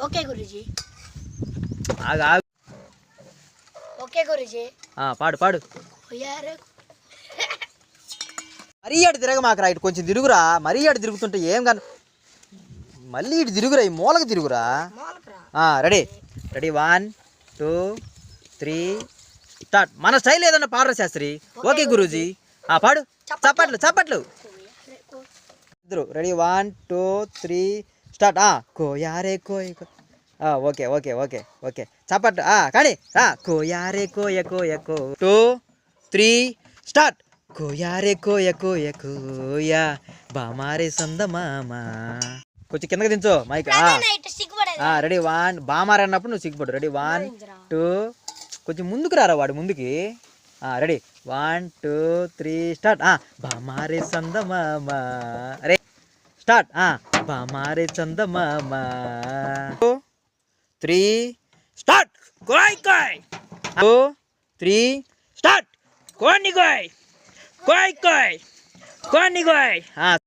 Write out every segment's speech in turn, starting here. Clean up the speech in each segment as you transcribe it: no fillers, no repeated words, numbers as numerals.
Okay Guruji. ఆగు ఆగు. Okay Guruji. పాడు పాడు. మరీ అటు తిరగమాకరా, ఇటు కొంచెం తిరుగురా. మరీ అటు తిరుగుతుంటే ఏం కాదు. మళ్ళీ ఇటు తిరుగురా, ఈ మూలకు తిరుగురా. Ready ready 1 2 3 start. మన స్టైల్ ఏదన్నా పాడరా శాస్త్రి. ఓకే గురూజీ. పాడు. చప్పట్లు చప్పట్లు. ఇద్దరు రెడీ 1 2 3 స్టార్ట్. కోయారే కోయ. ఓకే ఓకే ఓకే ఓకే చప్పట్లు. కానీ కోయారే కోయ కోయ కో 2 3 స్టార్ట్. కోయారే కోయ కోయ కోయ బామారే సంద మామ. కొంచెం కిందకి దించు మైక్. రెడీ 1 బామారే అన్నప్పుడు నువ్వు సిగ్గుపడు. రెడీ 1 2 కొంచెం ముందుకు రారా వాడు ముందుకి. Ready 1 2 3 start. బామారే సంద మామ. అరే స్టార్ట్. బామారే చంద మామ. 2 3 స్టార్ట్. కోయ్ కోయ్. 2 3 స్టార్ట్. కోని కోయ్ కోయ్ కోయ్ కోని కోయ్.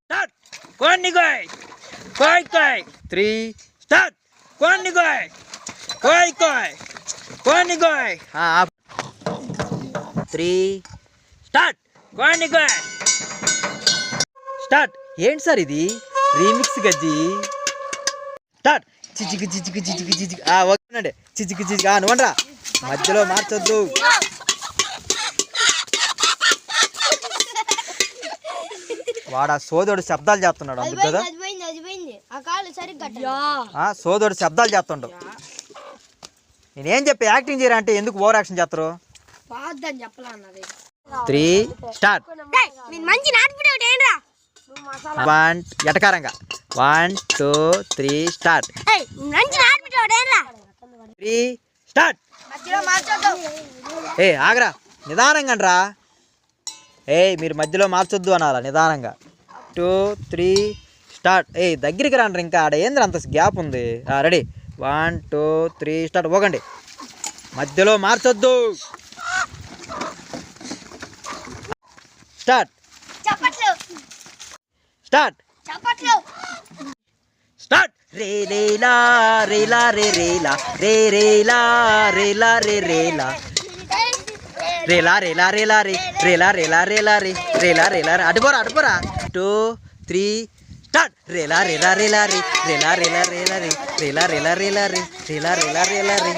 స్టార్ట్. కోని కోయ్ కోయ్ కోయ్. 3 స్టార్ట్. కోని కోయ్ కోయ్ కోయ్ కోని కోయ్. 3 స్టార్ట్. కోని కోయ్ స్టార్ట్. ఏంటి సార్ ఇది రీమిక్స్ గజ్జి. స్టార్ట్. చిచికి చిచికి చిచికి చిచికి. ఓకేనండి. చిచికి చిచికి. నువ్వండ్రా మధ్యలో మార్చొద్దు. వాడు సోదోడు శబ్దాలు చేస్తున్నాడు అందుకు కదా. సోదోడు శబ్దాలు చేస్తుండు. నేనేం చెప్పి యాక్టింగ్ చేయరా అంటే ఎందుకు ఓవర్ యాక్షన్ చేస్తారు. 3 స్టార్ట్. 1 ఎటకారంగా 1 2 3 స్టార్ట్. 3 స్టార్ట్. ఆగరా నిదానంగా రా. మీరు మధ్యలో మార్చొద్దు అనాలా నిదానంగా. 2 3 స్టార్ట్. దగ్గరికి రండి ఇంకా. ఆడ ఏంద్ర అంత గ్యాప్ ఉంది. Ready 1 2 3 start. పోకండి మధ్యలో మార్చొద్దు. స్టార్ట్. స్టార్ట్. స్టార్ట్. రే రేలా రేలా రే రేలా రే రేలా రేలా రే రేలా రేలా రేలా రేలా రే రేలా రేలా రేలా రే రేలా రేలా అటుపోరా అటుపోరా. 2 3 స్టార్ట్. రేలా రేలా రేలా రే రేలా రేలా రేలా రే రేలా రేలా రేలా రే రేలా రేలా రేలా రే